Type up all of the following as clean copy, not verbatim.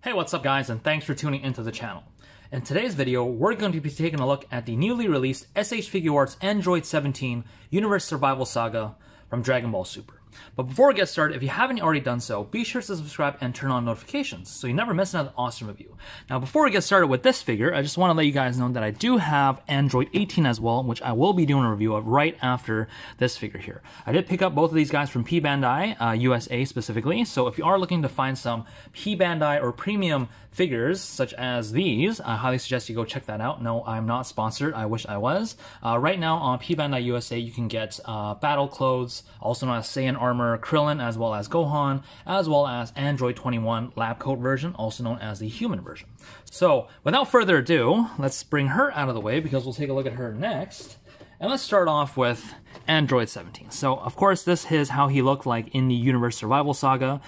Hey, what's up guys, and thanks for tuning into the channel. In today's video, we're going to be taking a look at the newly released SH Figuarts Android 17 Universe Survival Saga from Dragon Ball Super. But before we get started, if you haven't already done so, be sure to subscribe and turn on notifications so you never miss another awesome review. Now, before we get started with this figure, I just want to let you guys know that I do have Android 18 as well, which I will be doing a review of right after this figure here. I did pick up both of these guys from P Bandai, USA specifically, so if you are looking to find some P Bandai or premium figures such as these, I highly suggest you go check that out. No, I'm not sponsored. I wish I was. Right now on P Bandai USA, you can get battle clothes, also known as Saiyan armor, Krillin, as well as Gohan, as well as Android 21 lab coat version, also known as the human version. So without further ado, let's bring her out of the way because we'll take a look at her next. And let's start off with Android 17. So, of course, this is how he looked like in the Universe Survival Saga,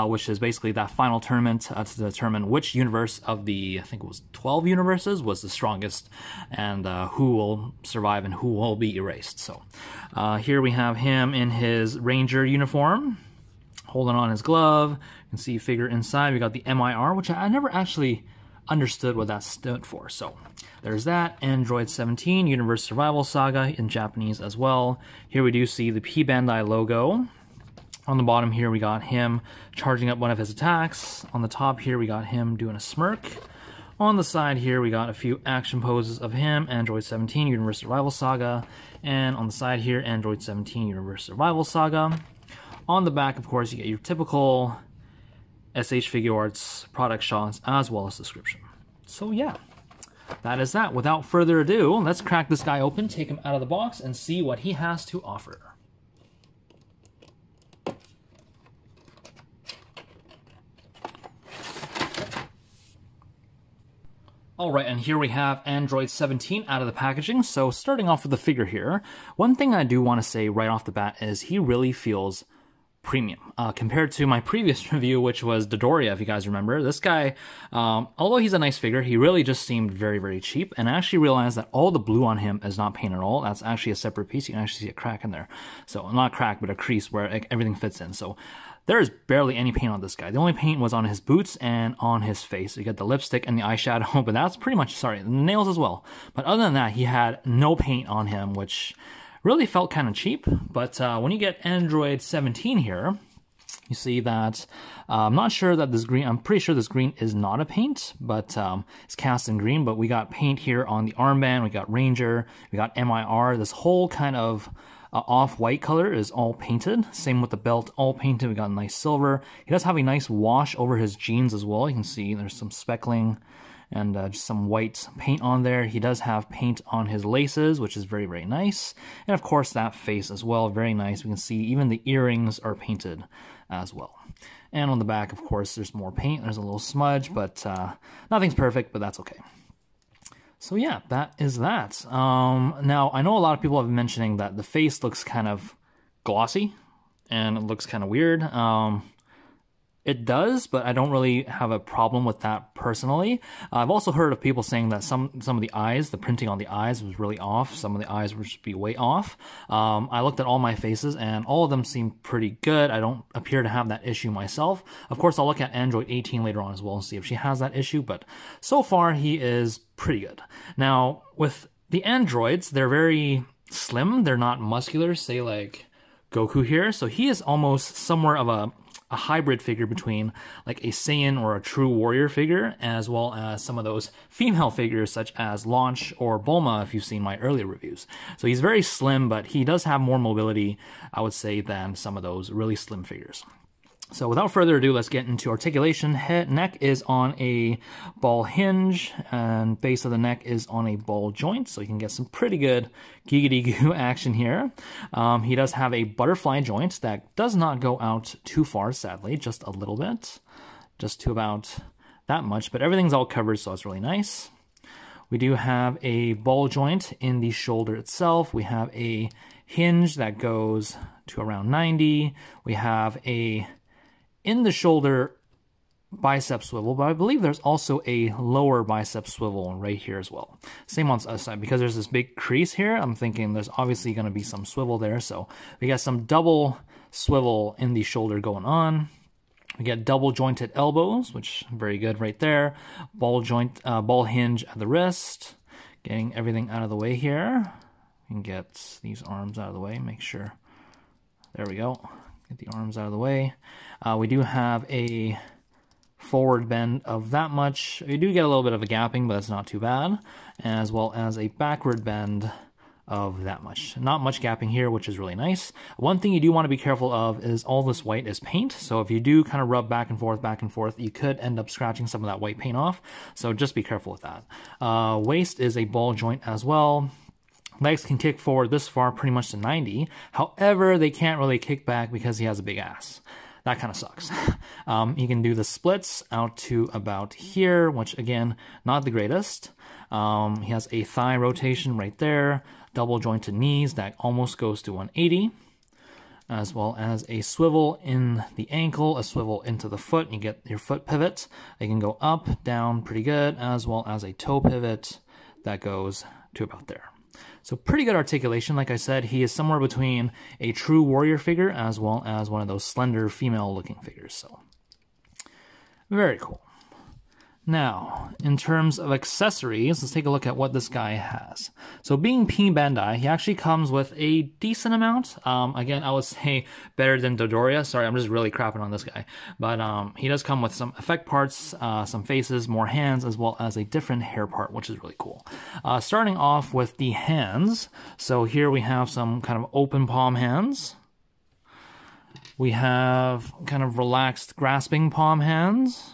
which is basically that final tournament to determine which universe of the, I think it was 12 universes, was the strongest, and who will survive and who will be erased. So, here we have him in his Ranger uniform, holding on his glove. You can see figure inside. We got the MIR, which I never actually understood what that stood for. So there's that. Android 17 Universe Survival Saga in Japanese as well. Here we do see the P Bandai logo. On the bottom here we got him charging up one of his attacks. On the top here we got him doing a smirk. On the side here we got a few action poses of him, Android 17 Universe Survival Saga. And on the side here, Android 17 Universe Survival Saga. On the back, of course, you get your typical SH Figuarts product shots as well as description. So yeah, that is that. Without further ado, let's crack this guy open, take him out of the box, and see what he has to offer. Alright, and here we have Android 17 out of the packaging. So starting off with the figure here, one thing I do want to say right off the bat is he really feels premium compared to my previous review, which was Dodoria, if you guys remember. This guy, although he's a nice figure, he really just seemed very, very cheap. And I actually realized that all the blue on him is not paint at all. That's actually a separate piece. You can actually see a crack in there. So not a crack, but a crease where everything fits in. So there is barely any paint on this guy. The only paint was on his boots and on his face. So you get the lipstick and the eyeshadow, but that's pretty much, sorry, the nails as well. But other than that, he had no paint on him, which really felt kind of cheap. But when you get Android 17 here, you see that I'm not sure that this green, I'm pretty sure this green is not a paint, but it's cast in green. But we got paint here on the armband, we got Ranger, we got MIR. This whole kind of off-white color is all painted. Same with the belt, all painted. We got a nice silver. He does have a nice wash over his jeans as well. You can see there's some speckling and just some white paint on there. He does have paint on his laces, which is very, very nice. And of course, that face as well, very nice. We can see even the earrings are painted as well. And on the back, of course, there's more paint. There's a little smudge, but nothing's perfect, but that's okay. So yeah, that is that. Now, I know a lot of people have been mentioning that the face looks kind of glossy, and it looks kind of weird. It does, but I don't really have a problem with that personally. I've also heard of people saying that some of the eyes, the printing on the eyes was really off. Some of the eyes would just be way off. I looked at all my faces and all of them seem pretty good. I don't appear to have that issue myself. Of course, I'll look at Android 18 later on as well and see if she has that issue, but so far he is pretty good. Now, with the androids, they're very slim. They're not muscular, say like Goku here. So he is almost somewhere of a hybrid figure between like a Saiyan or a true warrior figure, as well as some of those female figures such as Launch or Bulma, if you've seen my earlier reviews. So he's very slim, but he does have more mobility, I would say, than some of those really slim figures. So without further ado, let's get into articulation. Neck is on a ball hinge, and base of the neck is on a ball joint, so you can get some pretty good giggity-goo action here. He does have a butterfly joint that does not go out too far, sadly, just a little bit, just to about that much, but everything's all covered, so it's really nice. We do have a ball joint in the shoulder itself. We have a hinge that goes to around 90. We have a in the shoulder bicep swivel, but I believe there's also a lower bicep swivel right here as well. Same on the other side, because there's this big crease here. I'm thinking there's obviously going to be some swivel there, so we got some double swivel in the shoulder going on. We get double jointed elbows, which very good right there. Ball hinge at the wrist. Getting everything out of the way here. You can get these arms out of the way. Make sure. There we go. Get the arms out of the way. We do have a forward bend of that much. You do get a little bit of a gapping, but that's not too bad. As well as a backward bend of that much. Not much gapping here, which is really nice. One thing you do want to be careful of is all this white is paint. So if you do kind of rub back and forth, you could end up scratching some of that white paint off. So just be careful with that. Waist is a ball joint as well. Legs can kick forward this far, pretty much to 90. However, they can't really kick back because he has a big ass. That kind of sucks. You can do the splits out to about here, which again, not the greatest. He has a thigh rotation right there, double jointed knees that almost goes to 180, as well as a swivel in the ankle, a swivel into the foot. You get your foot pivot. They can go up, down pretty good, as well as a toe pivot that goes to about there. So pretty good articulation. Like I said, he is somewhere between a true warrior figure as well as one of those slender female-looking figures. So very cool. Now, in terms of accessories, let's take a look at what this guy has. So being P Bandai, he actually comes with a decent amount. Again, I would say better than Dodoria. Sorry, I'm just really crapping on this guy. But he does come with some effect parts, some faces, more hands, as well as a different hair part, which is really cool. Starting off with the hands. So here we have some kind of open palm hands. We have kind of relaxed grasping palm hands.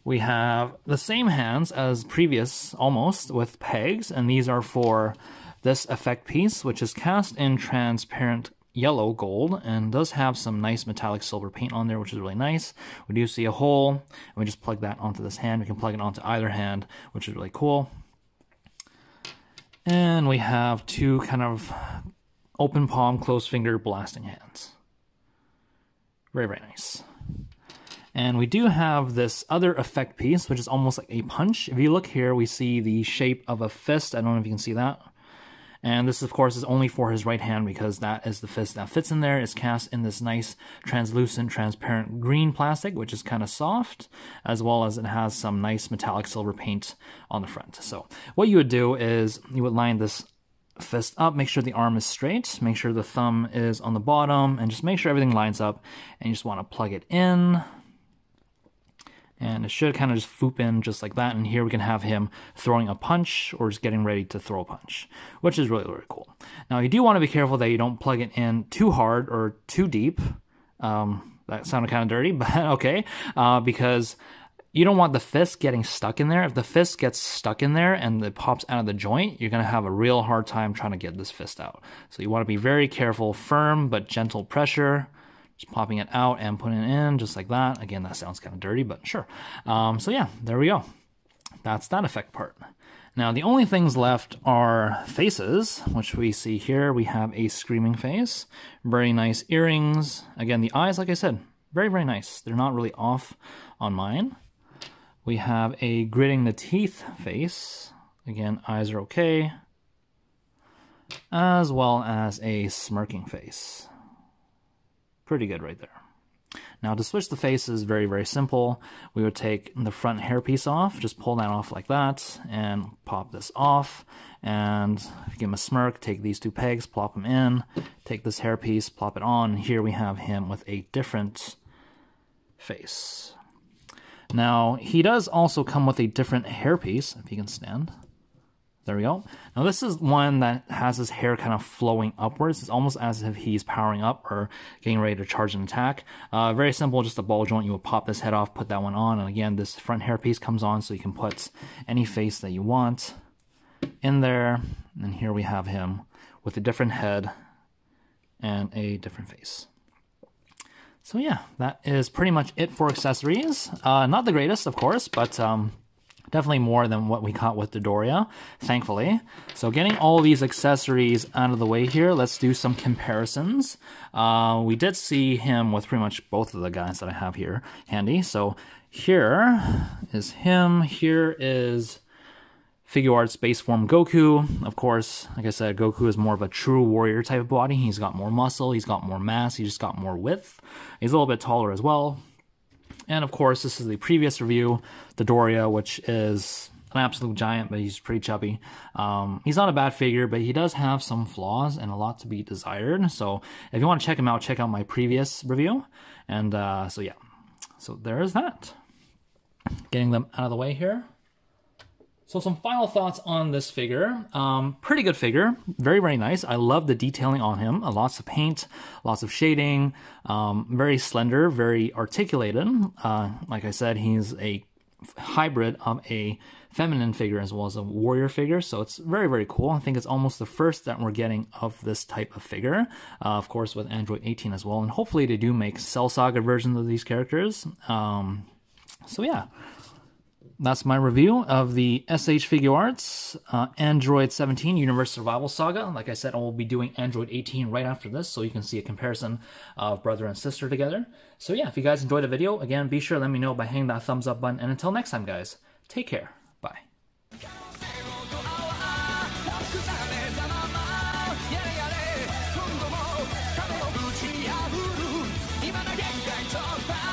We have the same hands as previous, almost, with pegs, and these are for this effect piece, which is cast in transparent yellow gold, and does have some nice metallic silver paint on there, which is really nice. We do see a hole, and we just plug that onto this hand. We can plug it onto either hand, which is really cool. And we have two kind of open palm, closed finger blasting hands. Very, very nice. And we do have this other effect piece, which is almost like a punch. If you look here, we see the shape of a fist. I don't know if you can see that. And this, of course, is only for his right hand because that is the fist that fits in there. It's cast in this nice translucent, transparent green plastic, which is kind of soft, as well as it has some nice metallic silver paint on the front. So what you would do is you would line this fist up, make sure the arm is straight, make sure the thumb is on the bottom, and just make sure everything lines up. And you just want to plug it in. And it should kind of just foop in just like that. And here we can have him throwing a punch or just getting ready to throw a punch, which is really, really cool. Now, you do want to be careful that you don't plug it in too hard or too deep. That sounded kind of dirty, but okay. Because you don't want the fist getting stuck in there. If the fist gets stuck in there and it pops out of the joint, you're going to have a real hard time trying to get this fist out. So you want to be very careful, firm but gentle pressure. Just popping it out and putting it in just like that. Again, that sounds kind of dirty, but sure. So yeah, there we go. That's that effect part. Now, the only things left are faces, which we see here. We have a screaming face, very nice earrings. Again, the eyes, like I said, very, very nice. They're not really off on mine. We have a gritting the teeth face. Again, eyes are okay. As well as a smirking face. Pretty good right there. Now, to switch the face is very, very simple. We would take the front hairpiece off, just pull that off like that, and pop this off. And give him a smirk, take these two pegs, plop them in, take this hairpiece, plop it on, and here we have him with a different face. Now, he does also come with a different hairpiece, if you can stand. There we go. Now this is one that has his hair kind of flowing upwards. It's almost as if he's powering up or getting ready to charge an attack. Very simple, just a ball joint. You would pop this head off, put that one on, and again, this front hairpiece comes on so you can put any face that you want in there. And here we have him with a different head and a different face. So yeah, that is pretty much it for accessories. Not the greatest, of course, but definitely more than what we got with Dodoria, thankfully. So getting all these accessories out of the way here, let's do some comparisons. We did see him with pretty much both of the guys that I have here handy. So here is him. Here is Figuarts base form Goku. Of course, like I said, Goku is more of a true warrior type of body. He's got more muscle, he's got more mass, he's just got more width. He's a little bit taller as well. And of course, this is the previous review, the Doria, which is an absolute giant, but he's pretty chubby. He's not a bad figure, but he does have some flaws and a lot to be desired. So if you want to check him out, check out my previous review. And so yeah, so there is that. Getting them out of the way here. So some final thoughts on this figure. Pretty good figure, very, very nice. I love the detailing on him. Lots of paint, lots of shading, very slender, very articulated. Like I said, he's a hybrid of a feminine figure as well as a warrior figure, so it's very, very cool. I think it's almost the first that we're getting of this type of figure, of course with Android 18 as well, and hopefully they do make Cell Saga versions of these characters. So yeah, that's my review of the SH Figuarts Android 17 Universe Survival Saga. Like I said, I will be doing Android 18 right after this, so you can see a comparison of brother and sister together. So yeah, if you guys enjoyed the video, again, be sure to let me know by hitting that thumbs up button. And until next time, guys, take care. Bye. Toppa